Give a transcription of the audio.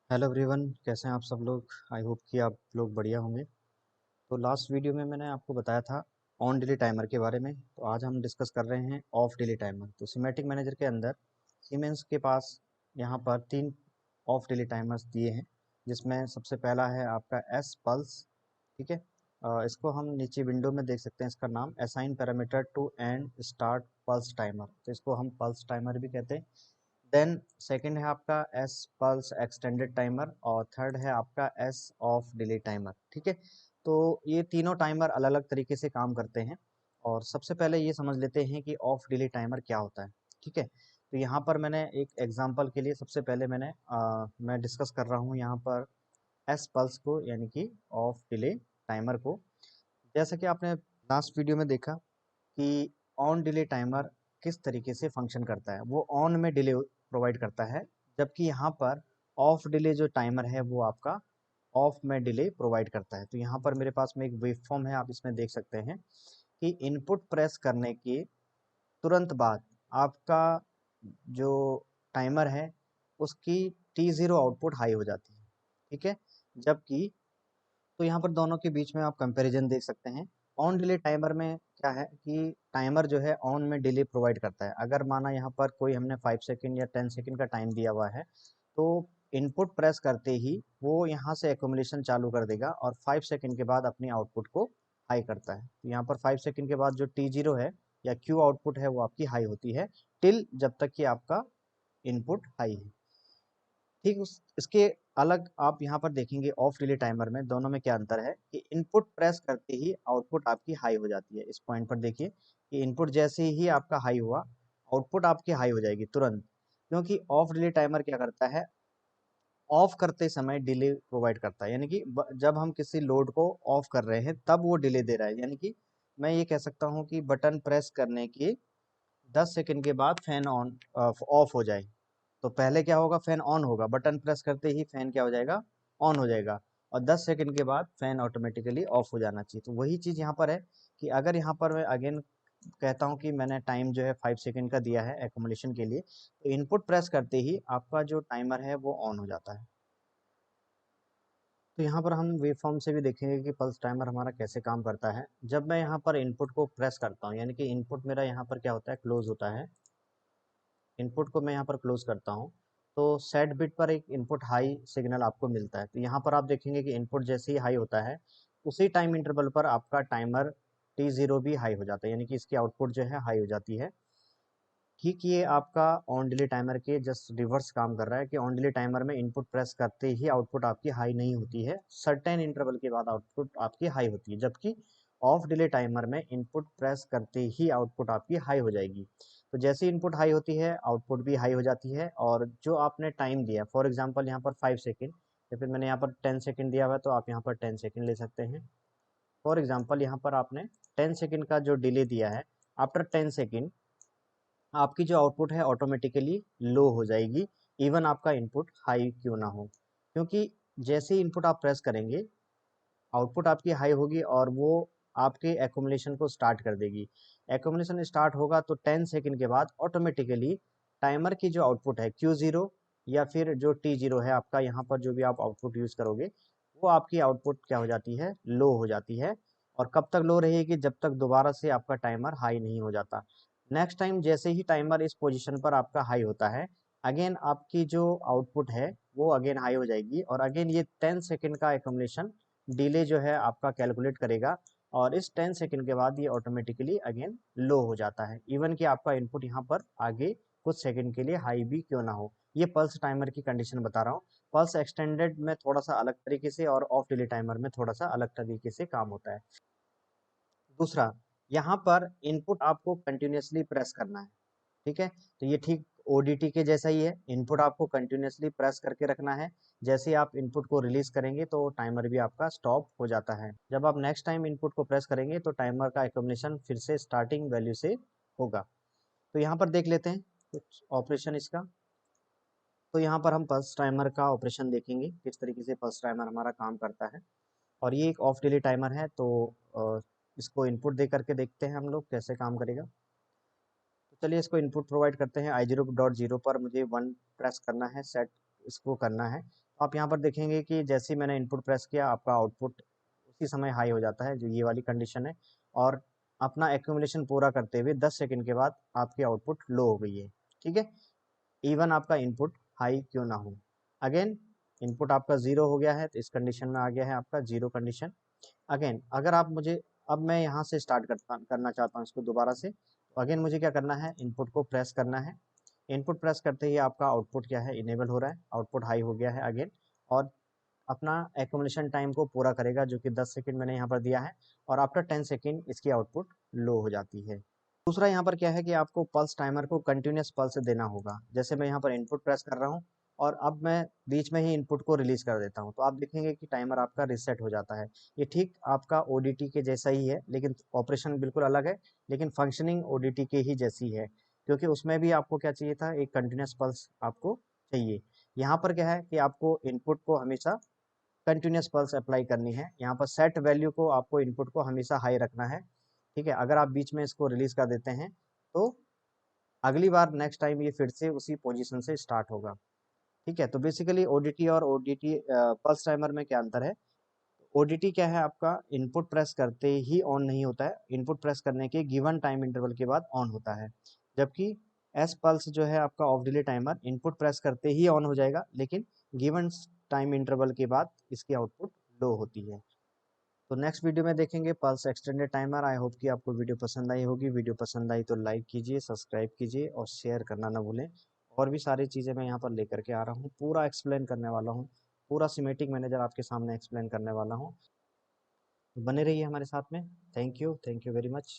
Hello everyone, कैसे हैं आप सब लोग। आई होप कि आप लोग बढ़िया होंगे। तो लास्ट वीडियो में मैंने आपको बताया था ऑन डिले टाइमर के बारे में। तो आज हम डिस्कस कर रहे हैं ऑफ डिले टाइमर। तो सिमेटिक मैनेजर के अंदर सीमेंस के पास यहाँ पर 3 ऑफ डिले टाइमर्स दिए हैं, जिसमें सबसे पहला है आपका एस पल्स। ठीक है। इसको हम नीचे विंडो में देख सकते हैं। इसका नाम assign parameter two and start pulse timer, तो इसको हम पल्स टाइमर भी कहते हैं। देन सेकंड है आपका एस पल्स एक्सटेंडेड टाइमर, और थर्ड है आपका एस ऑफ डिले टाइमर। ठीक है। तो ये तीनों टाइमर अलग अलग तरीके से काम करते हैं। और सबसे पहले ये समझ लेते हैं कि ऑफ डिले टाइमर क्या होता है। ठीक है। तो यहाँ पर मैंने एक एग्जांपल के लिए सबसे पहले मैं डिस्कस कर रहा हूँ यहाँ पर एस पल्स को, यानी कि ऑफ डिले टाइमर को। जैसा कि आपने लास्ट वीडियो में देखा कि ऑन डिले टाइमर किस तरीके से फंक्शन करता है। वो ऑन में डिले प्रोवाइड करता है, जबकि यहाँ पर ऑफ डिले जो टाइमर है वो आपका ऑफ में डिले प्रोवाइड करता है। तो यहाँ पर मेरे पास में एक वेव फॉर्म है, आप इसमें देख सकते हैं कि इनपुट प्रेस करने के तुरंत बाद आपका जो टाइमर है उसकी T0 आउटपुट हाई हो जाती है। ठीक है। जबकि तो यहाँ पर दोनों के बीच में आप कंपैरिजन देख सकते हैं। ऑन डिले टाइमर में क्या है कि टाइमर जो है ऑन में डिले प्रोवाइड करता है। अगर माना यहाँ पर कोई हमने 5 सेकंड या 10 सेकंड का टाइम दिया हुआ है, तो इनपुट प्रेस करते ही वो यहाँ से एक्यूमुलेशन चालू कर देगा और 5 सेकंड के बाद अपनी आउटपुट को हाई करता है। तो यहाँ पर 5 सेकंड के बाद जो T0 है या Q आउटपुट है वो आपकी हाई होती है, टिल जब तक कि आपका इनपुट हाई है। ठीक उस इसके अलग आप यहाँ पर देखेंगे ऑफ डिले टाइमर में दोनों में क्या अंतर है कि इनपुट प्रेस करते ही आउटपुट आपकी हाई हो जाती है। इस पॉइंट पर देखिए कि इनपुट जैसे ही आपका हाई हुआ, आउटपुट आपकी हाई हो जाएगी तुरंत। क्योंकि ऑफ डिले टाइमर क्या करता है, ऑफ करते समय डिले प्रोवाइड करता है। यानी कि जब हम किसी लोड को ऑफ कर रहे हैं तब वो डिले दे रहा है। यानी कि मैं ये कह सकता हूँ कि बटन प्रेस करने के 10 सेकंड के बाद फैन ऑन ऑफ हो जाए, तो पहले क्या होगा, फैन ऑन होगा, बटन प्रेस करते ही फैन क्या हो जाएगा, ऑन हो जाएगा। और 10 सेकंड के बाद फैन ऑटोमेटिकली ऑफ हो जाना चाहिए। तो वही चीज़ यहाँ पर है कि अगर यहाँ पर मैं अगेन कहता हूँ कि मैंने टाइम जो है 5 सेकंड का दिया है एकोमोलेशन के लिए, तो इनपुट प्रेस करते ही आपका जो टाइमर है वो ऑन हो जाता है। तो यहाँ पर हम वेव फॉर्म से भी देखेंगे कि पल्स टाइमर हमारा कैसे काम करता है। जब मैं यहाँ पर इनपुट को प्रेस करता हूँ, यानी कि इनपुट मेरा यहाँ पर क्या होता है, क्लोज होता है। इनपुट को मैं यहाँ पर क्लोज करता हूँ, तो सेट बिट पर एक इनपुट हाई सिग्नल आपको मिलता है। तो यहाँ पर आप देखेंगे कि इनपुट जैसे ही हाई होता है, उसी टाइम इंटरवल पर आपका टाइमर T0 भी हाई हो जाता है, यानी कि इसकी आउटपुट जो है हाई हो जाती है। ठीक ये आपका ऑन डिले टाइमर के जस्ट रिवर्स काम कर रहा है कि ऑन डिले टाइमर में इनपुट प्रेस करते ही आउटपुट आपकी हाई नहीं होती है, सर्टेन इंटरवल के बाद आउटपुट आपकी हाई होती है। जबकि ऑफ डिले टाइमर में इनपुट प्रेस करते ही आउटपुट आपकी हाई हो जाएगी। तो जैसे इनपुट हाई होती है आउटपुट भी हाई हो जाती है। और जो आपने टाइम दिया, फॉर एग्जांपल यहाँ पर 5 सेकंड, या फिर मैंने यहाँ पर 10 सेकंड दिया हुआ है, तो आप यहाँ पर 10 सेकंड ले सकते हैं। फॉर एग्जाम्पल यहाँ पर आपने 10 सेकंड का जो डिले दिया है, आफ्टर 10 सेकंड आपकी जो आउटपुट है ऑटोमेटिकली लो हो जाएगी, इवन आपका इनपुट हाई क्यों ना हो। क्योंकि जैसे ही इनपुट आप प्रेस करेंगे, आउटपुट आपकी हाई होगी और वो आपके एकोमोलेशन को स्टार्ट कर देगी। एकोमोलेशन स्टार्ट होगा तो 10 सेकंड के बाद ऑटोमेटिकली टाइमर की जो आउटपुट है Q0 या फिर जो T0 है आपका, यहाँ पर जो भी आप आउटपुट यूज करोगे, वो आपकी आउटपुट क्या हो जाती है, लो हो जाती है। और कब तक लो रहेगी, जब तक दोबारा से आपका टाइमर हाई नहीं हो जाता। नेक्स्ट टाइम जैसे ही टाइमर इस पोजीशन पर आपका हाई होता है, अगेन आपकी जो आउटपुट है वो अगेन हाई हो जाएगी, और अगेन ये 10 सेकंड का एकोमोलेशन डिले जो है आपका कैलकुलेट करेगा, और इस 10 सेकंड के बाद ये ऑटोमेटिकली अगेन लो हो जाता है, इवन कि आपका इनपुट यहाँ पर आगे कुछ सेकंड के लिए हाई भी क्यों ना हो। ये पल्स टाइमर की कंडीशन बता रहा हूँ। पल्स एक्सटेंडेड में थोड़ा सा अलग तरीके से और ऑफ डिले टाइमर में थोड़ा सा अलग तरीके से काम होता है। दूसरा, यहाँ पर इनपुट आपको कंटिन्यूसली प्रेस करना है। ठीक है। तो ये ठीक ओडीटी के जैसा ही है, इनपुट आपको कंटिन्यूसली प्रेस करके रखना है। जैसे ही आप इनपुट को रिलीज करेंगे तो टाइमर भी आपका स्टॉप हो जाता है। जब आप नेक्स्ट टाइम इनपुट को प्रेस करेंगे तो टाइमर का एक्यूमुलेशन फिर से स्टार्टिंग वैल्यू से होगा। तो यहाँ पर देख लेते हैं कुछ ऑपरेशन इसका। तो यहाँ पर हम पल्स टाइमर का ऑपरेशन देखेंगे, किस तरीके से पल्स टाइमर हमारा काम करता है। और ये एक ऑफ डिले टाइमर है, तो इसको इनपुट दे करके देखते हैं हम लोग कैसे काम करेगा। तो चलिए इसको इनपुट प्रोवाइड करते हैं। I0.0 पर मुझे 1 प्रेस करना है, सेट इसको करना है। आप यहाँ पर देखेंगे कि जैसे ही मैंने इनपुट प्रेस किया आपका आउटपुट उसी समय हाई हो जाता है, जो ये वाली कंडीशन है। और अपना एक्यूमुलेशन पूरा करते हुए 10 सेकंड के बाद आपकी आउटपुट लो हो गई है। ठीक है, इवन आपका इनपुट हाई क्यों ना हो। अगेन इनपुट आपका जीरो हो गया है, तो इस कंडीशन में आ गया है आपका जीरो कंडीशन। अगेन अगर आप मुझे, अब मैं यहाँ से स्टार्ट करना चाहता हूँ इसको दोबारा से, तो अगेन मुझे क्या करना है, इनपुट को प्रेस करना है। इनपुट प्रेस करते ही आपका आउटपुट क्या है, इनेबल हो रहा है, आउटपुट हाई हो गया है अगेन। और अपना एक्यूमुलेशन टाइम को पूरा करेगा, जो कि 10 सेकंड मैंने यहाँ पर दिया है। और आफ्टर 10 सेकंड इसकी आउटपुट लो हो जाती है। दूसरा यहाँ पर क्या है कि आपको पल्स टाइमर को कंटिन्यूस पल्स देना होगा। जैसे मैं यहाँ पर इनपुट प्रेस कर रहा हूँ और अब मैं बीच में ही इनपुट को रिलीज कर देता हूँ, तो आप देखेंगे कि टाइमर आपका रिसेट हो जाता है। ये ठीक आपका ओडीटी के जैसा ही है, लेकिन ऑपरेशन बिल्कुल अलग है, लेकिन फंक्शनिंग ओडीटी के ही जैसी है। क्योंकि उसमें भी आपको क्या चाहिए था, एक कंटिन्यूस पल्स आपको चाहिए। यहाँ पर क्या है कि आपको इनपुट को हमेशा कंटिन्यूस पल्स अप्लाई करनी है। यहाँ पर सेट वैल्यू को आपको इनपुट को हमेशा हाई रखना है। ठीक है, अगर आप बीच में इसको रिलीज कर देते हैं तो अगली बार नेक्स्ट टाइम ये फिर से उसी पोजीशन से स्टार्ट होगा। ठीक है, तो बेसिकली ओडीटी और ओडीटी पल्स टाइमर में क्या अंतर है। ओडीटी क्या है, आपका इनपुट प्रेस करते ही ऑन नहीं होता है, इनपुट प्रेस करने के गिवन टाइम इंटरवल के बाद ऑन होता है। जबकि एस पल्स जो है आपका of delay timer, input press करते ही ऑन हो जाएगा, लेकिन गिवन टाइम इंटरवल के बाद इसकी आउटपुट लो होती है। तो नेक्स्ट वीडियो में देखेंगे pulse extended timer. I hope कि आपको वीडियो पसंद आई होगी। वीडियो पसंद आई तो लाइक कीजिए, सब्सक्राइब कीजिए और शेयर करना ना भूलें। और भी सारी चीज़ें मैं यहाँ पर लेकर के आ रहा हूँ, पूरा एक्सप्लेन करने वाला हूँ, पूरा सिमेटिक मैनेजर आपके सामने एक्सप्लेन करने वाला हूँ। बने रहिए हमारे साथ में। Thank you very much.